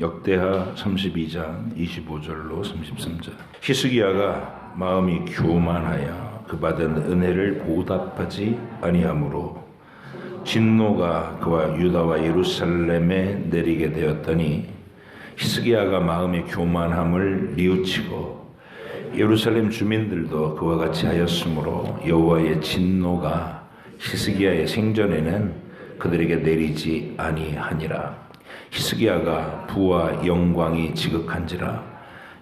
역대하 32장 25절로 33절. 히스기야가 마음이 교만하여 그 받은 은혜를 보답하지 아니하므로 진노가 그와 유다와 예루살렘에 내리게 되었더니 히스기야가 마음의 교만함을 뉘우치고 예루살렘 주민들도 그와 같이 하였으므로 여호와의 진노가 히스기야의 생전에는 그들에게 내리지 아니하니라. 히스기야가 부와 영광이 지극한지라.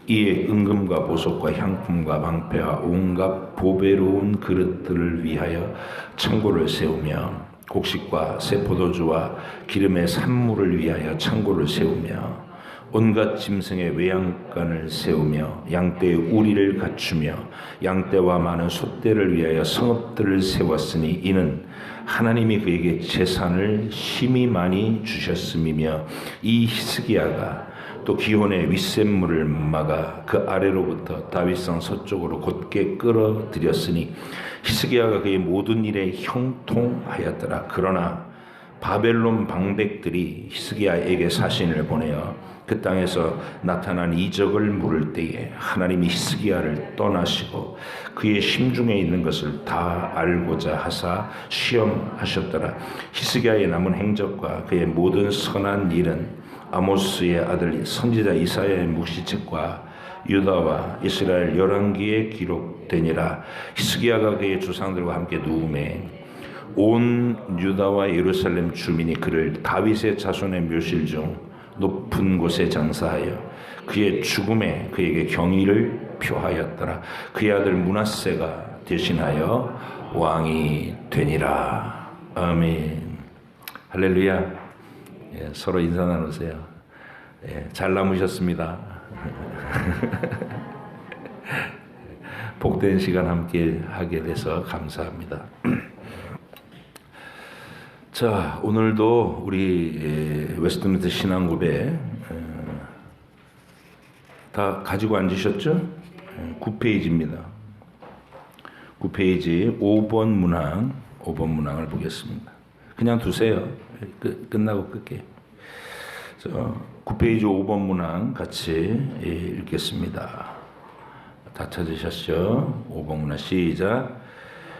이에 은금과 보석과 향품과 방패와 온갖 보배로운 그릇들을 위하여 창고를 세우며 곡식과 새 포도주와 기름의 산물을 위하여 창고를 세우며 온갖 짐승의 외양간을 세우며 양떼의 우리를 갖추며 양떼와 많은 소떼를 위하여 성읍들을 세웠으니 이는 하나님이 그에게 재산을 심히 많이 주셨음이며 이 히스기야가 또 기혼의 윗샘물을 막아 그 아래로부터 다윗성 서쪽으로 곧게 끌어들였으니 히스기야가 그의 모든 일에 형통하였더라. 그러나 바벨론 방백들이 히스기야에게 사신을 보내어 그 땅에서 나타난 이적을 물을 때에 하나님이 히스기야를 떠나시고 그의 심중에 있는 것을 다 알고자 하사 시험하셨더라. 히스기야의 남은 행적과 그의 모든 선한 일은 아모스의 아들 선지자 이사야의 묵시책과 유다와 이스라엘 열왕기에 기록되니라. 히스기야가 그의 조상들과 함께 누움에 온 유다와 예루살렘 주민이 그를 다윗의 자손의 묘실 중 높은 곳에 장사하여 그의 죽음에 그에게 경의를 표하였더라. 그의 아들 므낫세가 대신하여 왕이 되니라. 아멘. 할렐루야. 예, 서로 인사 나누세요. 예, 잘 남으셨습니다. 복된 시간 함께 하게 돼서 감사합니다. 자, 오늘도 우리 웨스트민스터 신앙고백 다 가지고 앉으셨죠? 9페이지입니다. 9페이지 5번 문항을 보겠습니다. 그냥 두세요. 끝나고 끌게요. 9페이지 5번 문항 같이 읽겠습니다. 다 찾으셨죠? 5번 문항 시작.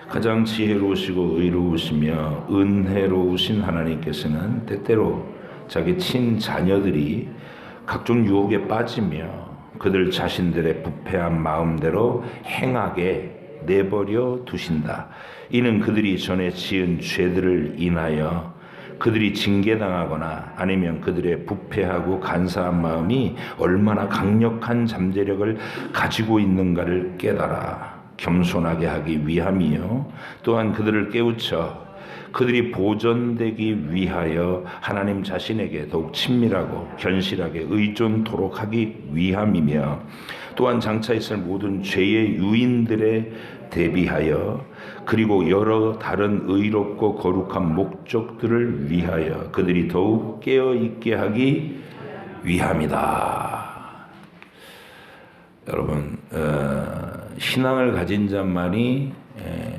가장 지혜로우시고 의로우시며 은혜로우신 하나님께서는 때때로 자기 친자녀들이 각종 유혹에 빠지며 그들 자신들의 부패한 마음대로 행하게 내버려 두신다. 이는 그들이 전에 지은 죄들을 인하여 그들이 징계당하거나 아니면 그들의 부패하고 간사한 마음이 얼마나 강력한 잠재력을 가지고 있는가를 깨달아 겸손하게 하기 위함이요 또한 그들을 깨우쳐 그들이 보존되기 위하여 하나님 자신에게 더욱 친밀하고 견실하게 의존토록 하기 위함이며 또한 장차 있을 모든 죄의 유인들에 대비하여 그리고 여러 다른 의롭고 거룩한 목적들을 위하여 그들이 더욱 깨어있게 하기 위함이다. 여러분, 신앙을 가진 자만이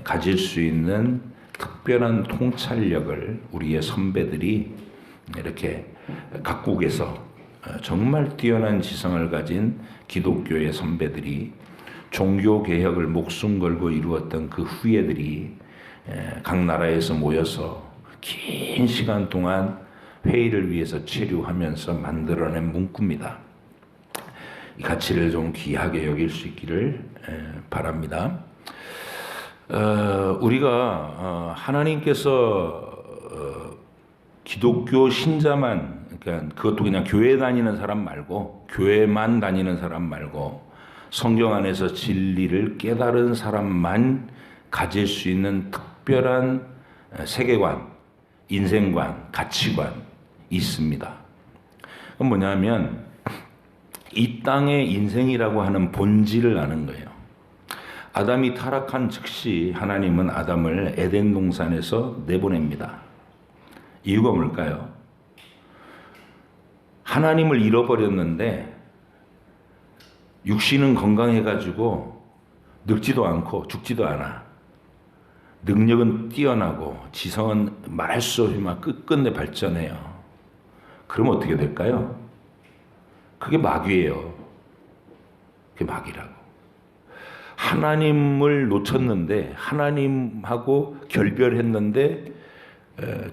가질 수 있는 특별한 통찰력을 우리의 선배들이 이렇게 각국에서 정말 뛰어난 지성을 가진 기독교의 선배들이 종교개혁을 목숨 걸고 이루었던 그 후예들이 각 나라에서 모여서 긴 시간 동안 회의를 위해서 체류하면서 만들어낸 문구입니다. 이 가치를 좀 귀하게 여길 수 있기를 바랍니다. 우리가 하나님께서 기독교 신자만, 그러니까 그것도 그냥 교회 다니는 사람 말고 교회만 다니는 사람 말고 성경 안에서 진리를 깨달은 사람만 가질 수 있는 특별한 세계관, 인생관, 가치관 있습니다. 그건 뭐냐면 이 땅의 인생이라고 하는 본질을 아는 거예요. 아담이 타락한 즉시 하나님은 아담을 에덴 동산에서 내보냅니다. 이유가 뭘까요? 하나님을 잃어버렸는데 육신은 건강해가지고 늙지도 않고 죽지도 않아. 능력은 뛰어나고 지성은 말할 수 없이 막 끝끝내 발전해요. 그럼 어떻게 될까요? 그게 마귀예요. 그게 마귀라고. 하나님을 놓쳤는데, 하나님하고 결별했는데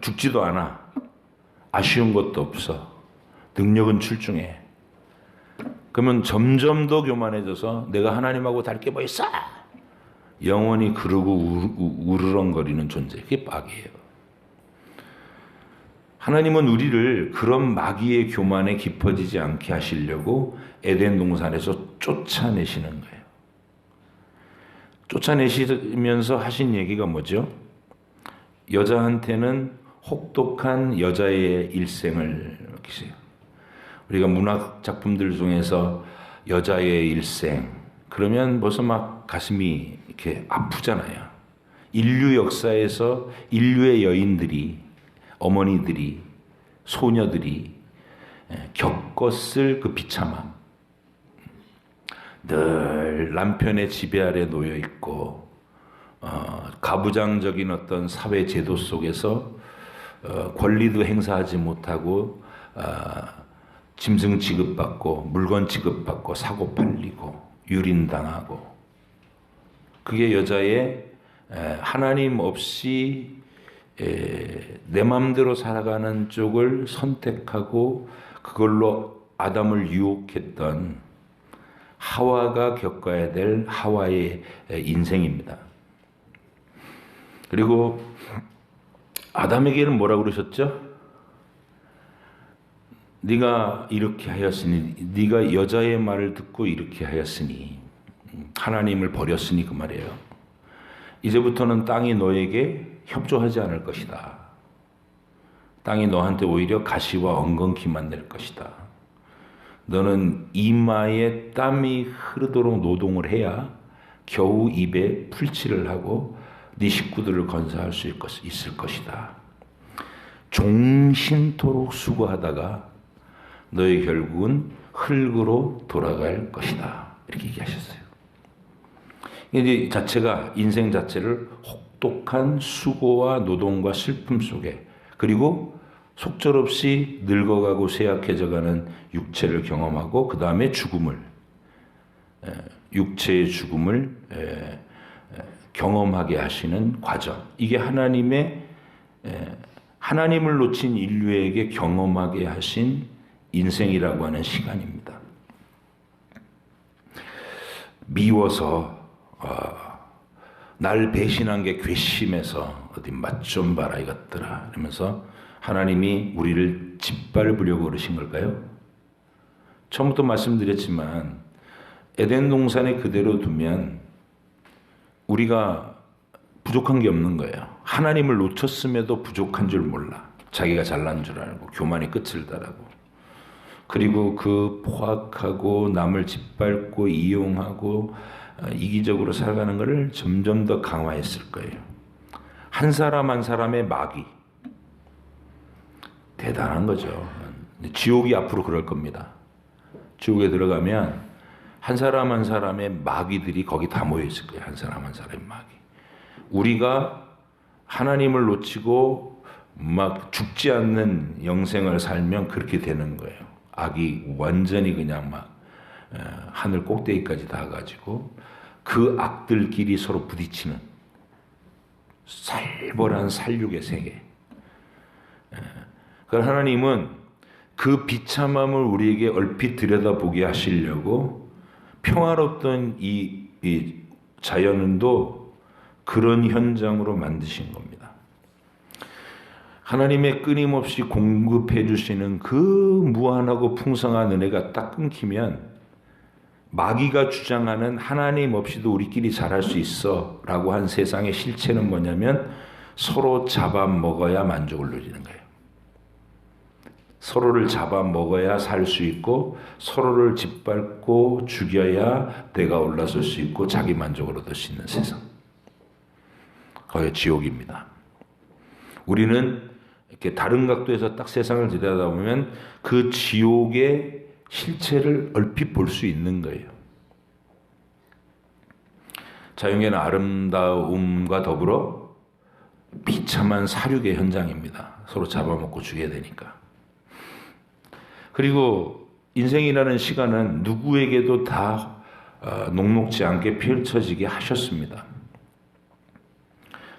죽지도 않아. 아쉬운 것도 없어. 능력은 출중해. 그러면 점점 더 교만해져서 내가 하나님하고 닮게 뭐 있어? 영원히 그러고 우르렁거리는 존재. 그게 마귀예요. 하나님은 우리를 그런 마귀의 교만에 깊어지지 않게 하시려고 에덴 동산에서 쫓아내시는 거예요. 쫓아내시면서 하신 얘기가 뭐죠? 여자한테는 혹독한 여자의 일생을 맡기세요. 우리가 문학 작품들 중에서 여자의 일생 그러면 벌써 막 가슴이 이렇게 아프잖아요. 인류 역사에서 인류의 여인들이, 어머니들이, 소녀들이 겪었을 그 비참함, 늘 남편의 지배 아래 놓여 있고 가부장적인 어떤 사회 제도 속에서 권리도 행사하지 못하고 짐승 취급받고 물건 취급받고 사고 팔리고 유린당하고, 그게 여자의 하나님 없이 내 마음대로 살아가는 쪽을 선택하고 그걸로 아담을 유혹했던 하와가 겪어야 될 하와의 인생입니다. 그리고 아담에게는 뭐라고 그러셨죠? 네가 이렇게 하였으니, 네가 여자의 말을 듣고 이렇게 하였으니, 하나님을 버렸으니 그 말이에요. 이제부터는 땅이 너에게 협조하지 않을 것이다. 땅이 너한테 오히려 가시와 엉겅퀴만 낼 것이다. 너는 이마에 땀이 흐르도록 노동을 해야 겨우 입에 풀칠을 하고 네 식구들을 건사할 수 있을 것이다. 종신토록 수고하다가 너의 결국은 흙으로 돌아갈 것이다. 이렇게 얘기하셨어요. 이제 자체가, 인생 자체를 혹독한 수고와 노동과 슬픔 속에, 그리고 속절없이 늙어가고 쇠약해져가는 육체를 경험하고 그 다음에 죽음을, 육체의 죽음을 경험하게 하시는 과정. 이게 하나님을 놓친 인류에게 경험하게 하신 인생이라고 하는 시간입니다. 미워서 날 배신한 게 괘씸해서 어디 맛 좀 봐라 이것들아 이러면서 하나님이 우리를 짓밟으려고 그러신 걸까요? 처음부터 말씀드렸지만 에덴 동산에 그대로 두면 우리가 부족한 게 없는 거예요. 하나님을 놓쳤음에도 부족한 줄 몰라. 자기가 잘난 줄 알고 교만이 끝을 달하고, 그리고 그 포악하고 남을 짓밟고 이용하고 이기적으로 살아가는 것을 점점 더 강화했을 거예요. 한 사람 한 사람의 마귀. 대단한 거죠. 지옥이 앞으로 그럴 겁니다. 지옥에 들어가면 한 사람 한 사람의 마귀들이 거기 다 모여 있을 거예요. 한 사람 한 사람의 마귀. 우리가 하나님을 놓치고 막 죽지 않는 영생을 살면 그렇게 되는 거예요. 악이 완전히 그냥 막 하늘 꼭대기까지 닿아가지고 그 악들끼리 서로 부딪히는 살벌한 살육의 세계. 그러니까 하나님은 그 비참함을 우리에게 얼핏 들여다보게 하시려고 평화롭던 이 자연도 그런 현장으로 만드신 겁니다. 하나님의 끊임없이 공급해 주시는 그 무한하고 풍성한 은혜가 딱 끊기면 마귀가 주장하는 하나님 없이도 우리끼리 잘할 수 있어 라고 한 세상의 실체는 뭐냐면 서로 잡아먹어야 만족을 누리는 거예요. 서로를 잡아먹어야 살 수 있고 서로를 짓밟고 죽여야 내가 올라설 수 있고 자기 만족을 얻을 수 있는 세상. 거의 지옥입니다. 우리는 이렇게 다른 각도에서 딱 세상을 들여다보면 그 지옥의 실체를 얼핏 볼 수 있는 거예요. 자연계는 아름다움과 더불어 비참한 사륙의 현장입니다. 서로 잡아먹고 죽여야 되니까. 그리고 인생이라는 시간은 누구에게도 다 녹록지 않게 펼쳐지게 하셨습니다.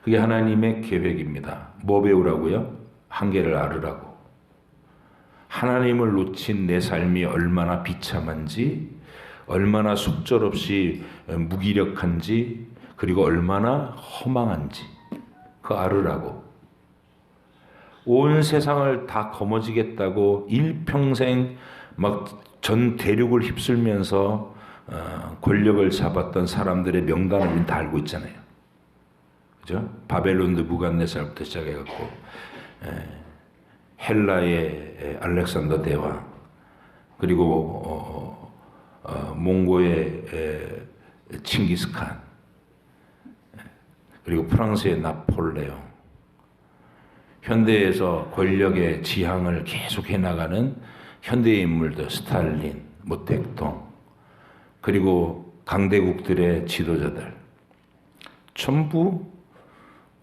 그게 하나님의 계획입니다. 뭐 배우라고요? 한계를 앓으라고. 하나님을 놓친 내 삶이 얼마나 비참한지, 얼마나 속절없이 무기력한지, 그리고 얼마나 허망한지 그거 알으라고. 온 세상을 다 거머쥐겠다고 일평생 막 전 대륙을 휩쓸면서 권력을 잡았던 사람들의 명단을 우리는 다 알고 있잖아요. 그죠? 바벨론 느부갓네살부터 시작해갖고 헬라의 알렉산더 대왕, 그리고 몽고의 칭기스칸, 그리고 프랑스의 나폴레옹, 현대에서 권력의 지향을 계속 해나가는 현대의 인물들, 스탈린, 모택동, 그리고 강대국들의 지도자들, 전부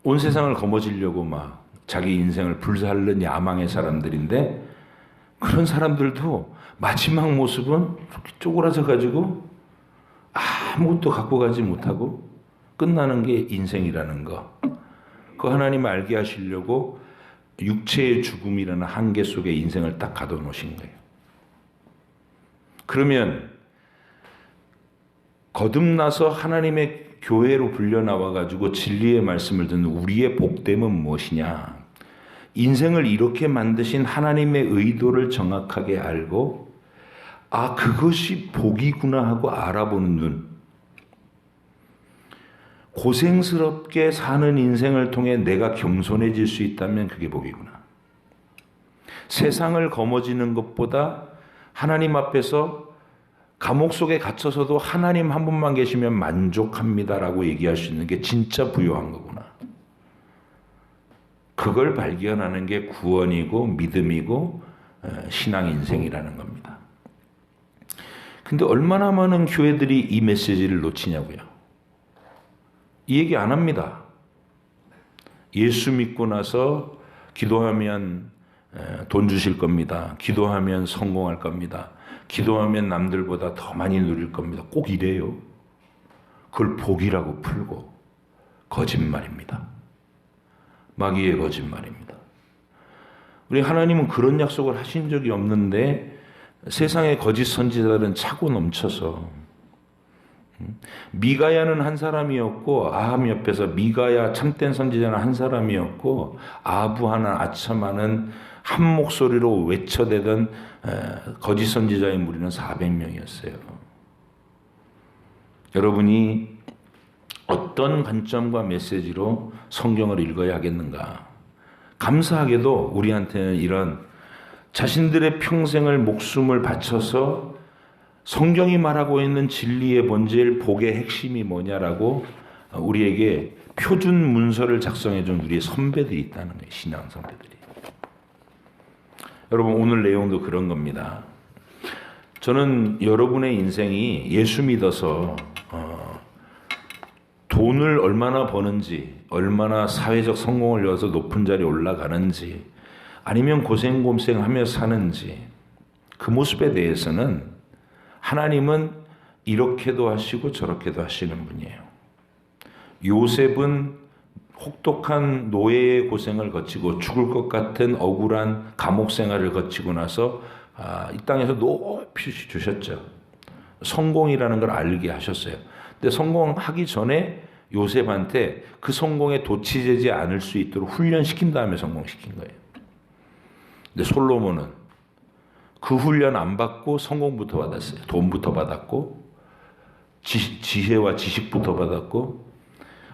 온 세상을 거머쥐려고 막 자기 인생을 불살른 야망의 사람들인데, 그런 사람들도 마지막 모습은 이렇게 쪼그라져 가지고 아무것도 갖고 가지 못하고 끝나는 게 인생이라는 거. 그 하나님 알게 하시려고 육체의 죽음이라는 한계 속에 인생을 딱 가둬놓으신 거예요. 그러면 거듭나서 하나님의 교회로 불려나와 가지고 진리의 말씀을 듣는 우리의 복됨은 무엇이냐? 인생을 이렇게 만드신 하나님의 의도를 정확하게 알고, 아, 그것이 복이구나 하고 알아보는 눈. 고생스럽게 사는 인생을 통해 내가 겸손해질 수 있다면 그게 복이구나. 세상을 거머쥐는 것보다 하나님 앞에서 감옥 속에 갇혀서도 하나님 한 분만 계시면 만족합니다라고 얘기할 수 있는 게 진짜 부유한 거구나. 그걸 발견하는 게 구원이고 믿음이고 신앙 인생이라는 겁니다. 근데 얼마나 많은 교회들이 이 메시지를 놓치냐고요. 이 얘기 안 합니다. 예수 믿고 나서 기도하면 돈 주실 겁니다. 기도하면 성공할 겁니다. 기도하면 남들보다 더 많이 누릴 겁니다. 꼭 이래요. 그걸 복이라고 풀고 거짓말입니다. 마귀의 거짓말입니다. 우리 하나님은 그런 약속을 하신 적이 없는데 세상의 거짓 선지자들은 차고 넘쳐서, 미가야는 한 사람이었고 아합 옆에서 미가야 참된 선지자는 한 사람이었고 아부하나 아첨하는 한 목소리로 외쳐대던 거짓 선지자의 무리는 400명이었어요. 여러분이 어떤 관점과 메시지로 성경을 읽어야 하겠는가? 감사하게도 우리한테는 이런 자신들의 평생을 목숨을 바쳐서 성경이 말하고 있는 진리의 본질, 복의 핵심이 뭐냐라고 우리에게 표준 문서를 작성해 준 우리의 선배들이 있다는 거예요. 신앙 선배들이. 여러분, 오늘 내용도 그런 겁니다. 저는 여러분의 인생이 예수 믿어서 돈을 얼마나 버는지, 얼마나 사회적 성공을 이뤄서 높은 자리에 올라가는지, 아니면 고생하며 사는지, 그 모습에 대해서는 하나님은 이렇게도 하시고 저렇게도 하시는 분이에요. 요셉은 혹독한 노예의 고생을 거치고 죽을 것 같은 억울한 감옥 생활을 거치고 나서 이 땅에서 높이 주셨죠. 성공이라는 걸 알게 하셨어요. 근데 성공하기 전에 요셉한테 그 성공에 도취되지 않을 수 있도록 훈련시킨 다음에 성공시킨 거예요. 근데 솔로몬은 그 훈련 안 받고 성공부터 받았어요. 돈부터 받았고 지혜와 지식부터 받았고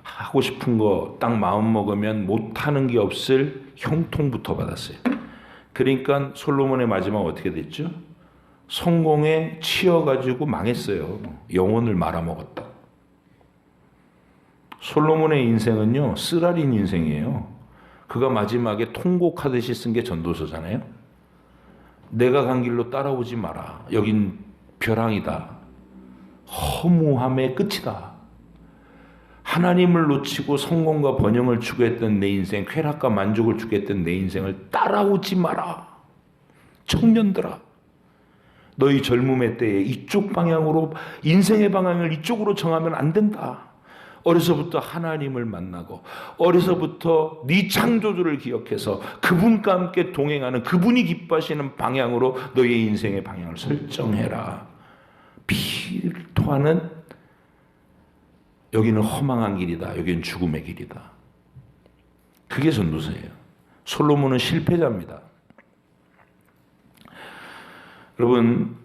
하고 싶은 거 딱 마음 먹으면 못하는 게 없을 형통부터 받았어요. 그러니까 솔로몬의 마지막 어떻게 됐죠? 성공에 치여가지고 망했어요. 영혼을 말아먹었다. 솔로몬의 인생은요, 쓰라린 인생이에요. 그가 마지막에 통곡하듯이 쓴 게 전도서잖아요. 내가 간 길로 따라오지 마라. 여긴 벼랑이다. 허무함의 끝이다. 하나님을 놓치고 성공과 번영을 추구했던 내 인생, 쾌락과 만족을 추구했던 내 인생을 따라오지 마라. 청년들아, 너희 젊음의 때에 이쪽 방향으로 인생의 방향을 이쪽으로 정하면 안 된다. 어려서부터 하나님을 만나고 어려서부터 네 창조주를 기억해서 그분과 함께 동행하는 그분이 기뻐하시는 방향으로 너의 인생의 방향을 설정해라. 피를 토하는 여기는 허망한 길이다. 여기는 죽음의 길이다. 그게 전도서예요. 솔로몬은 실패자입니다. 여러분,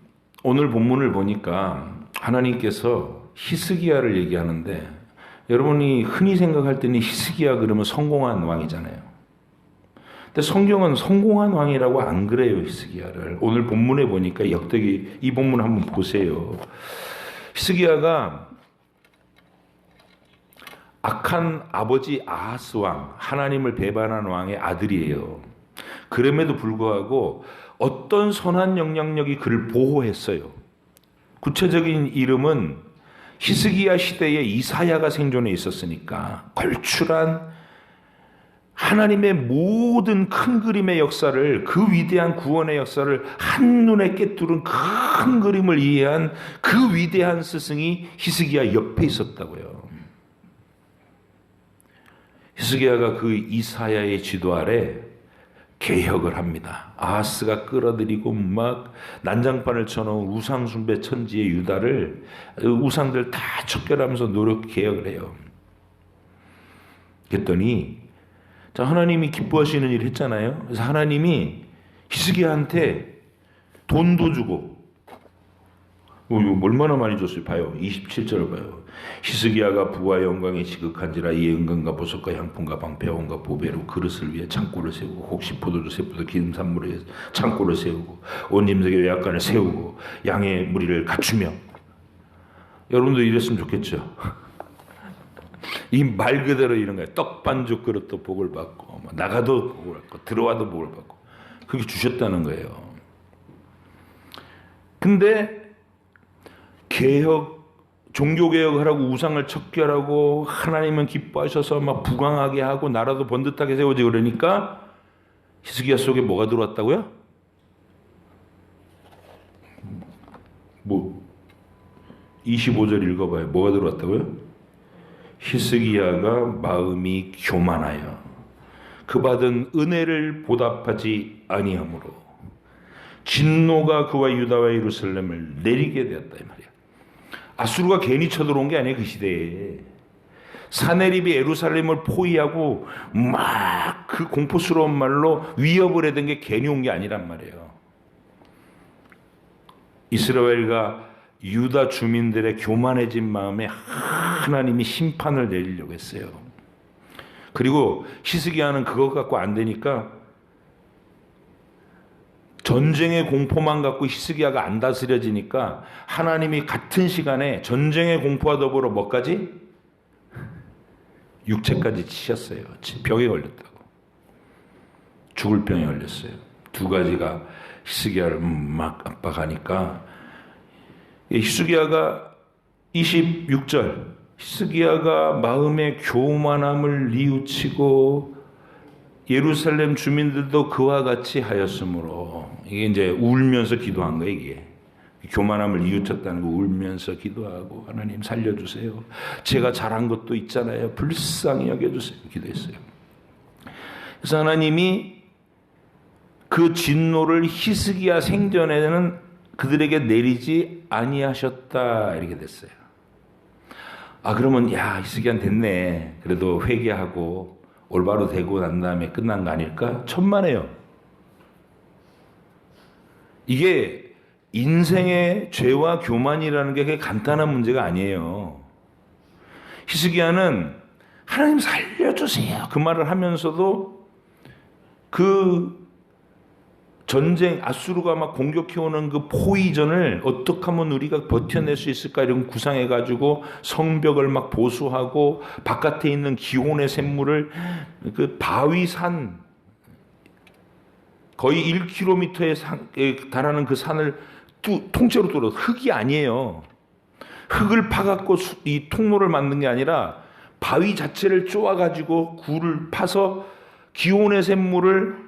오늘 본문을 보니까 하나님께서 히스기야를 얘기하는데 여러분이 흔히 생각할 때는 히스기야 그러면 성공한 왕이잖아요. 근데 성경은 성공한 왕이라고 안 그래요, 히스기야를. 오늘 본문에 보니까 역대기 이 본문 한번 보세요. 히스기야가 악한 아버지 아하스 왕, 하나님을 배반한 왕의 아들이에요. 그럼에도 불구하고 어떤 선한 영향력이 그를 보호했어요. 구체적인 이름은 히스기야 시대에 이사야가 생존해 있었으니까 걸출한 하나님의 모든 큰 그림의 역사를, 그 위대한 구원의 역사를 한눈에 꿰뚫은 큰 그림을 이해한 그 위대한 스승이 히스기야 옆에 있었다고요. 히스기야가 그 이사야의 지도 아래 개혁을 합니다. 아하스가 끌어들이고 막 난장판을 쳐놓은 우상 숭배 천지의 유다를 우상들 다 척결하면서 노력 개혁을 해요. 그랬더니 자, 하나님이 기뻐하시는 일을 했잖아요. 그래서 하나님이 히스기야한테 돈도 주고 얼마나 많이 줬어요. 봐요. 27절을 봐요. 히스기야가 부와 영광에 지극한지라 이에 은금과 보석과 향품과 방패원과 보배로 그릇을 위해 창고를 세우고 혹시 포도주 세포도 기름 산물을 위해 창고를 세우고 온 임석의 외약관을 세우고 양의 무리를 갖추며. 여러분도 이랬으면 좋겠죠. 이 말 그대로 이런 거예요. 떡반죽 그릇도 복을 받고 나가도 복을 받고 들어와도 복을 받고 그게 주셨다는 거예요. 근데 종교개혁을 하고 우상을 척결하고 하나님은 기뻐하셔서 막 부강하게 하고 나라도 번듯하게 세워지고 그러니까 히스기야 속에 뭐가 들어왔다고요? 25절 읽어봐요. 뭐가 들어왔다고요? 히스기야가 마음이 교만하여 그 받은 은혜를 보답하지 아니하므로 진노가 그와 유다와 예루살렘을 내리게 되었다 이 말이야. 아수르가 괜히 쳐들어온 게 아니에요. 그 시대에 사네립이 예루살렘을 포위하고 막 그 공포스러운 말로 위협을 해댄 게 괜히 온 게 아니란 말이에요. 이스라엘과 유다 주민들의 교만해진 마음에 하나님이 심판을 내리려고 했어요. 그리고 히스기야는 그것 갖고 안 되니까 전쟁의 공포만 갖고 히스기야가 안 다스려지니까 하나님이 같은 시간에 전쟁의 공포와 더불어 뭐까지? 육체까지 치셨어요. 병에 걸렸다고. 죽을 병에 걸렸어요. 두 가지가 히스기야를 막 압박하니까 히스기야가 26절 히스기야가 마음의 교만함을 뉘우치고 예루살렘 주민들도 그와 같이 하였으므로 이게 이제 울면서 기도한 거예요. 이게 교만함을 뉘우쳤다는 거 울면서 기도하고 하나님 살려주세요. 제가 잘한 것도 있잖아요. 불쌍히 여겨주세요. 기도했어요. 그래서 하나님이 그 진노를 히스기야 생전에는 그들에게 내리지 아니하셨다 이렇게 됐어요. 아 그러면 야 히스기야 됐네. 그래도 회개하고 올바로 되고 난 다음에 끝난 거 아닐까? 천만에요. 이게 인생의 죄와 교만이라는 게 그게 간단한 문제가 아니에요. 히스기야는 하나님 살려주세요 그 말을 하면서도 그 전쟁 아수르가 막 공격해오는 그 포위전을 어떻게 하면 우리가 버텨낼 수 있을까 이런 구상해가지고 성벽을 막 보수하고 바깥에 있는 기온의 샘물을 그 바위산 거의 1km에 달하는 그 산을 통째로 뚫어 흙이 아니에요. 흙을 파갖고 이 통로를 만든 게 아니라 바위 자체를 쪼아가지고 굴을 파서 기온의 샘물을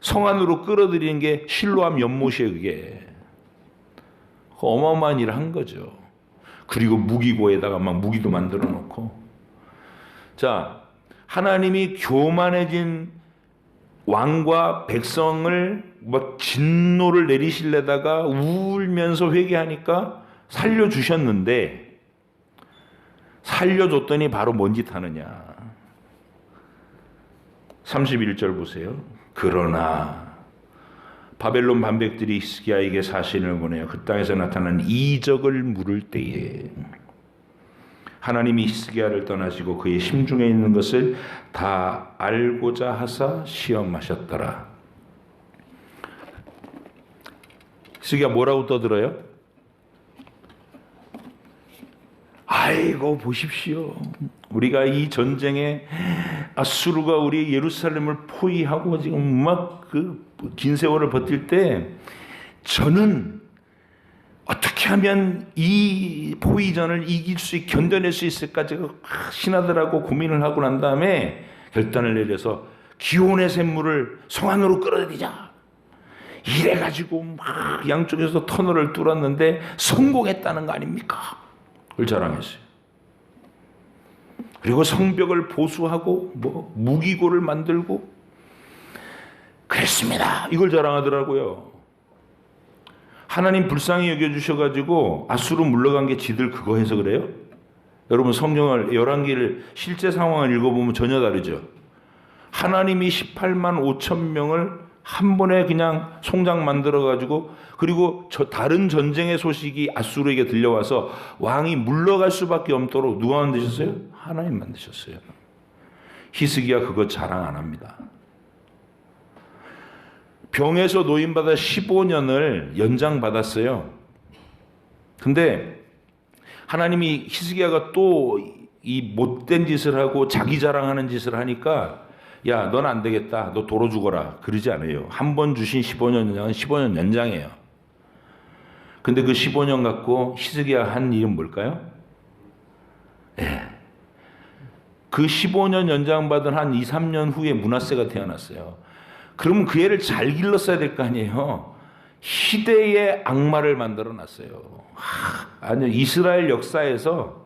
성 안으로 끌어들이는 게 실로암 연못이에요. 그게 어마어마한 일을 한 거죠. 그리고 무기고에다가 막 무기도 만들어 놓고. 자, 하나님이 교만해진 왕과 백성을 막 진노를 내리실래다가 울면서 회개하니까 살려주셨는데, 살려줬더니 바로 뭔 짓 하느냐. 31절 보세요. 그러나 바벨론 반백들이 히스기야에게 사신을 보내어 그 땅에서 나타난 이적을 물을 때에 하나님이 히스기야를 떠나시고 그의 심중에 있는 것을 다 알고자 하사 시험하셨더라. 히스기야 뭐라고 떠들어요? 아이고 보십시오. 우리가 이 전쟁에 아수르가 우리 예루살렘을 포위하고 지금 막 그 긴 세월을 버틸 때 저는 어떻게 하면 이 포위전을 이길 수 견뎌낼 수 있을까 제가 신하들하고 고민을 하고 난 다음에 결단을 내려서 기온의 샘물을 성 안으로 끌어들이자. 이래가지고 막 양쪽에서 터널을 뚫었는데 성공했다는 거 아닙니까? 그걸 자랑했어요. 그리고 성벽을 보수하고 뭐 무기고를 만들고 그랬습니다. 이걸 자랑하더라고요. 하나님 불쌍히 여겨주셔가지고 아수르 물러간 게 지들 그거 해서 그래요? 여러분 성경을 열왕기를 실제 상황을 읽어보면 전혀 다르죠. 하나님이 18만 5천 명을 한 번에 그냥 송장 만들어가지고 그리고 저 다른 전쟁의 소식이 아수르에게 들려와서 왕이 물러갈 수밖에 없도록 누가 만드셨어요? 하나님 만드셨어요. 히스기야 그거 자랑 안 합니다. 병에서 노인받아 15년을 연장받았어요. 근데 하나님이 히스기야가 또 이 못된 짓을 하고 자기 자랑하는 짓을 하니까 야, 넌 안 되겠다. 너 도로 죽어라. 그러지 않아요. 한 번 주신 15년 연장은 15년 연장이에요. 근데 그 15년 갖고 히스기야 한 일은 뭘까요? 그 15년 연장받은 한 2, 3년 후에 므낫세가 태어났어요. 그러면 그 애를 잘 길렀어야 될 거 아니에요. 희대의 악마를 만들어 놨어요. 아니요, 이스라엘 역사에서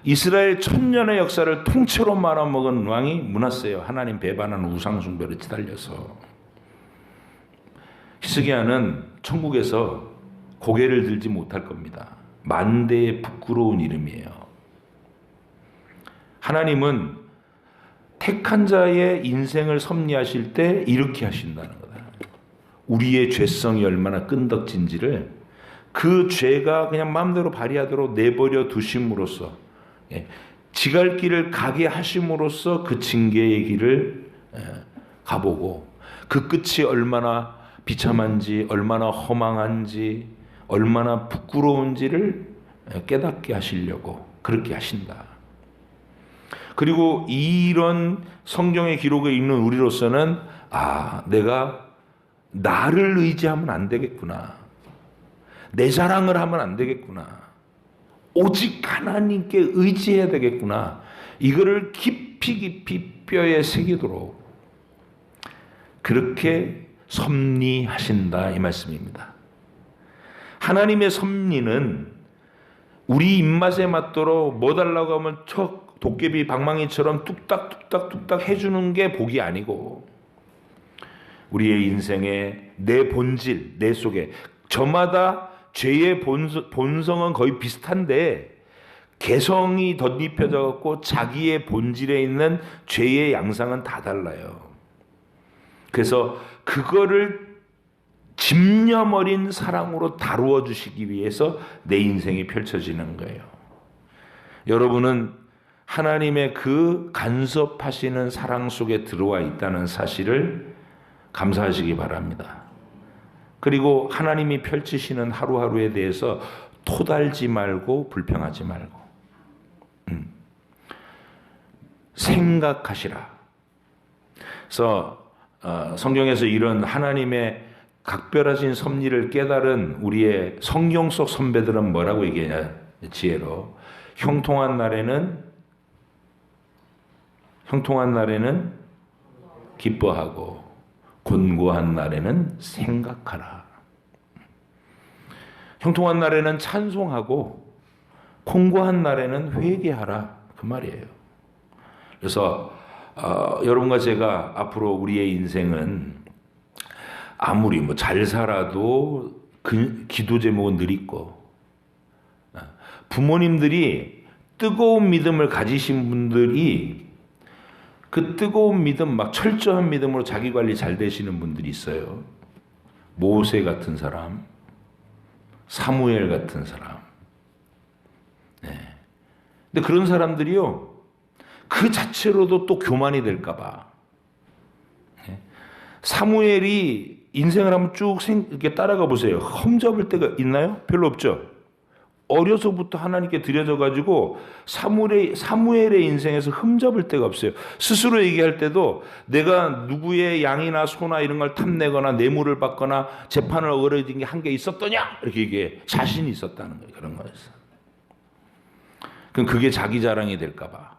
이스라엘 천년의 역사를 통째로 말아먹은 왕이 므낫세예요. 하나님 배반하는 우상 숭배를 시달려서. 히스기야는 천국에서 고개를 들지 못할 겁니다. 만대의 부끄러운 이름이에요. 하나님은 택한 자의 인생을 섭리하실 때 이렇게 하신다는 거다. 우리의 죄성이 얼마나 끈덕진지를 그 죄가 그냥 마음대로 발휘하도록 내버려 두심으로써 지갈 길을 가게 하심으로써 그 징계의 길을 가보고 그 끝이 얼마나 비참한지 얼마나 허망한지 얼마나 부끄러운지를 깨닫게 하시려고 그렇게 하신다. 그리고 이런 성경의 기록에 있는 우리로서는 내가 나를 의지하면 안 되겠구나. 내 자랑을 하면 안 되겠구나. 오직 하나님께 의지해야 되겠구나. 이거를 깊이 뼈에 새기도록 그렇게 섭리하신다 이 말씀입니다. 하나님의 섭리는 우리 입맛에 맞도록 뭐 달라고 하면 도깨비 방망이처럼 뚝딱뚝딱뚝딱 해주는 게 복이 아니고 우리의 인생에 내 본질, 내 속에 저마다 죄의 본성은 거의 비슷한데 개성이 덧입혀져 갖고 자기의 본질에 있는 죄의 양상은 다 달라요. 그래서 그거를 집념 어린 사랑으로 다루어 주시기 위해서 내 인생이 펼쳐지는 거예요. 여러분은 하나님의 그 간섭하시는 사랑 속에 들어와 있다는 사실을 감사하시기 바랍니다. 그리고 하나님이 펼치시는 하루하루에 대해서 토달지 말고 불평하지 말고 생각하시라. 그래서 성경에서 이런 하나님의 각별하신 섭리를 깨달은 우리의 성경 속 선배들은 뭐라고 얘기하냐 지혜로 형통한 날에는 기뻐하고 곤고한 날에는 생각하라. 형통한 날에는 찬송하고 공고한 날에는 회개하라, 그 말이에요. 그래서 여러분과 제가 앞으로 우리의 인생은 아무리 뭐 잘 살아도 기도 제목은 늘 있고, 부모님들이 뜨거운 믿음을 가지신 분들이 그 뜨거운 믿음, 막 철저한 믿음으로 자기 관리 잘 되시는 분들이 있어요. 모세 같은 사람, 사무엘 같은 사람. 네. 근데 그런 사람들이요, 그 자체로도 또 교만이 될까봐. 네. 사무엘이 인생을 한번 쭉 이렇게 따라가 보세요. 흠잡을 때가 있나요? 별로 없죠. 어려서부터 하나님께 드려져 가지고 사무엘의 인생에서 흠잡을 데가 없어요. 스스로 얘기할 때도 내가 누구의 양이나 소나 이런 걸 탐내거나 뇌물을 받거나 재판을 어그러진 게 한 게 있었더냐, 이렇게 얘기해. 자신이 있었다는 거예요. 그런 거였어. 그럼 그게 자기 자랑이 될까 봐.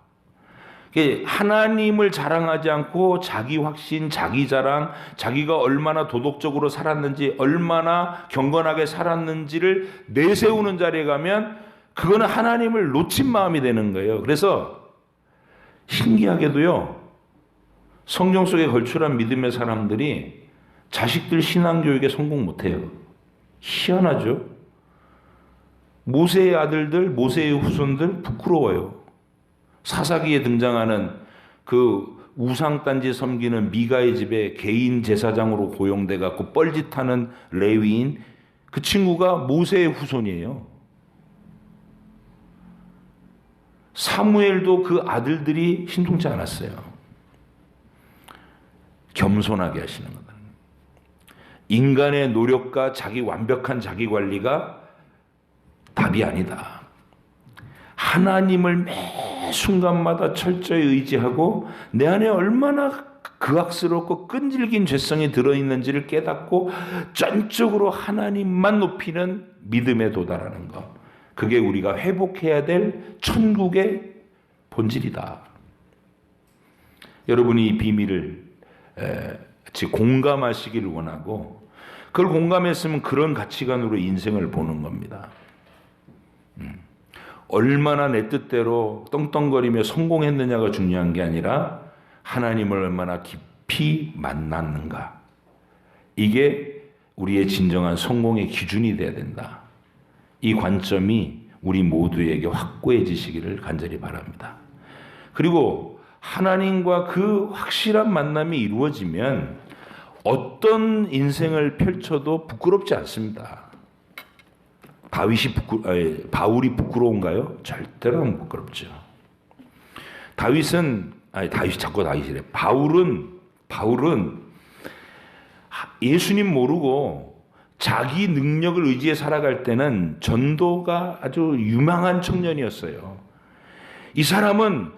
하나님을 자랑하지 않고 자기 확신, 자기 자랑, 자기가 얼마나 도덕적으로 살았는지, 얼마나 경건하게 살았는지를 내세우는 자리에 가면 그거는 하나님을 놓친 마음이 되는 거예요. 그래서 신기하게도요, 성경 속에 걸출한 믿음의 사람들이 자식들 신앙교육에 성공 못해요. 희한하죠? 모세의 아들들, 모세의 후손들 부끄러워요. 사사기에 등장하는 그 우상단지 섬기는 미가의 집에 개인 제사장으로 고용돼 갖고 뻘짓하는 레위인, 그 친구가 모세의 후손이에요. 사무엘도 그 아들들이 신통치 않았어요. 겸손하게 하시는 거다. 인간의 노력과 자기 완벽한 자기 관리가 답이 아니다. 하나님을 매 순간마다 철저히 의지하고 내 안에 얼마나 극악스럽고 끈질긴 죄성이 들어있는지를 깨닫고 전적으로 하나님만 높이는 믿음에 도달하는 것. 그게 우리가 회복해야 될 천국의 본질이다. 여러분이 이 비밀을 공감하시기를 원하고, 그걸 공감했으면 그런 가치관으로 인생을 보는 겁니다. 얼마나 내 뜻대로 떵떵거리며 성공했느냐가 중요한 게 아니라 하나님을 얼마나 깊이 만났는가. 이게 우리의 진정한 성공의 기준이 돼야 된다. 이 관점이 우리 모두에게 확고해지시기를 간절히 바랍니다. 그리고 하나님과 그 확실한 만남이 이루어지면 어떤 인생을 펼쳐도 부끄럽지 않습니다. 바울이 부끄러운가요? 절대로 안 부끄럽죠. 바울은 예수님 모르고 자기 능력을 의지해 살아갈 때는 전도가 아주 유망한 청년이었어요. 이 사람은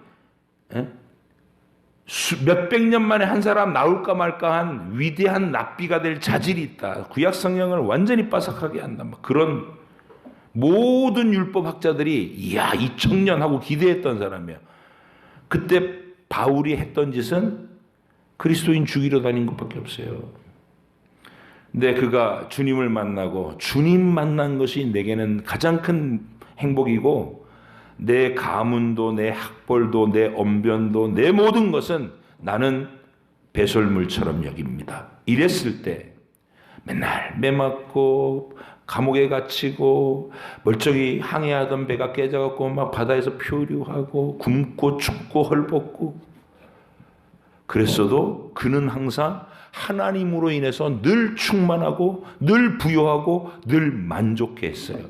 몇백 년 만에 한 사람 나올까 말까 한 위대한 랍비가 될 자질이 있다. 구약 성경을 완전히 빠삭하게 한다. 그런 모든 율법학자들이 이야, 이 청년 하고 기대했던 사람이야. 그때 바울이 했던 짓은 그리스도인 죽이러 다닌 것밖에 없어요. 근데 그가 주님을 만나고 주님 만난 것이 내게는 가장 큰 행복이고, 내 가문도 내 학벌도 내 언변도 내 모든 것은 나는 배설물처럼 여깁니다. 이랬을 때 맨날 매맞고 감옥에 갇히고 멀쩡히 항해하던 배가 깨져갖고 막 바다에서 표류하고 굶고 춥고 헐벗고 그랬어도 그는 항상 하나님으로 인해서 늘 충만하고 늘 부요하고 늘 만족해 했어요.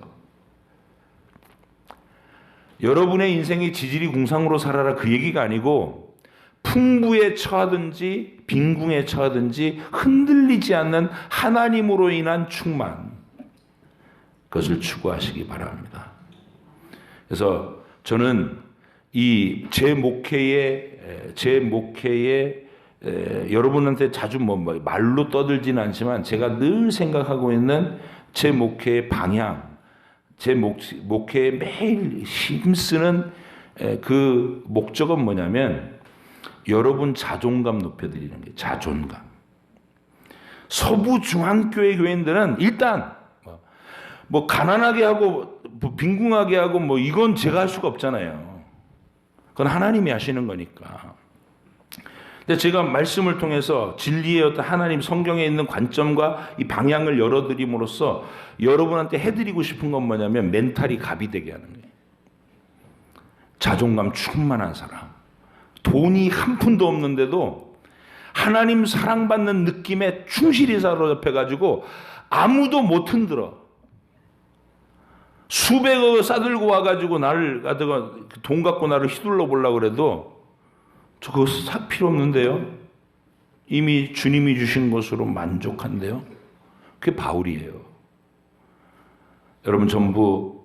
여러분의 인생이 지질이 궁상으로 살아라, 그 얘기가 아니고 풍부에 처하든지 빈궁에 처하든지 흔들리지 않는 하나님으로 인한 충만, 그것을 추구하시기 바랍니다. 그래서 저는 제 목회에 여러분한테 자주 말로 떠들지는 않지만 제가 늘 생각하고 있는 제 목회의 방향, 제 목회에 매일 힘쓰는 그 목적은 뭐냐면 여러분 자존감 높여드리는 게 자존감. 서부 중앙교회 교인들은 일단 뭐 가난하게 하고 뭐 빈궁하게 하고 뭐 이건 제가 할 수가 없잖아요. 그건 하나님이 하시는 거니까. 근데 제가 말씀을 통해서 진리의 어떤 하나님 성경에 있는 관점과 이 방향을 열어드림으로써 여러분한테 해드리고 싶은 건 뭐냐면 멘탈이 갑이 되게 하는 거예요. 자존감 충만한 사람. 돈이 한 푼도 없는데도 하나님 사랑받는 느낌에 충실히 사로잡혀가지고 아무도 못 흔들어. 수백억을 싸들고 와가지고 나를 가다가 돈 갖고 나를 휘둘러 보려고 그래도 저 그거 살 필요 없는데요. 이미 주님이 주신 것으로 만족한데요. 그게 바울이에요. 여러분 전부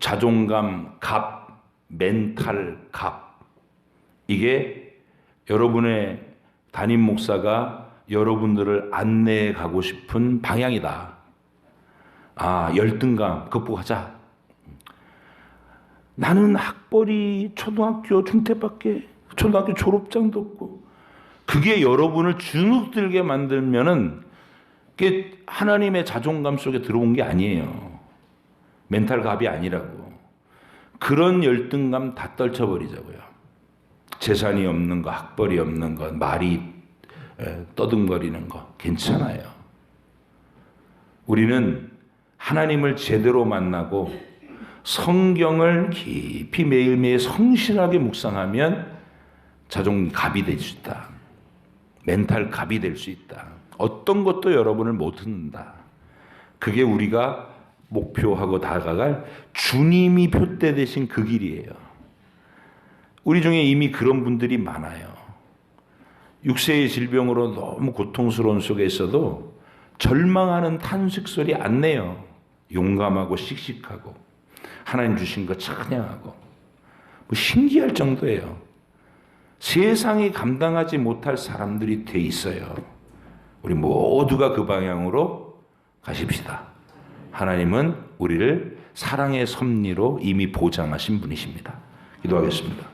자존감 갑, 멘탈 갑, 이게 여러분의 담임 목사가 여러분들을 안내해 가고 싶은 방향이다. 아, 열등감 극복하자. 나는 학벌이 초등학교 중퇴밖에, 초등학교 졸업장도 없고, 그게 여러분을 주눅들게 만들면은 그게 하나님의 자존감 속에 들어온 게 아니에요. 멘탈 갑이 아니라고. 그런 열등감 다 떨쳐버리자고요. 재산이 없는 거, 학벌이 없는 거, 말이 떠듬거리는 거 괜찮아요. 우리는 하나님을 제대로 만나고 성경을 깊이 매일매일 성실하게 묵상하면 자존갑이 될 수 있다. 멘탈 갑이 될 수 있다. 어떤 것도 여러분을 못 흔든다. 그게 우리가 목표하고 다가갈 주님이 표대 되신 그 길이에요. 우리 중에 이미 그런 분들이 많아요. 육체의 질병으로 너무 고통스러운 속에 있어도 절망하는 탄식 소리 안 내요. 용감하고 씩씩하고 하나님 주신 거 찬양하고 뭐 신기할 정도예요. 세상이 감당하지 못할 사람들이 돼 있어요. 우리 모두가 그 방향으로 가십시다. 하나님은 우리를 사랑의 섭리로 이미 보장하신 분이십니다. 기도하겠습니다.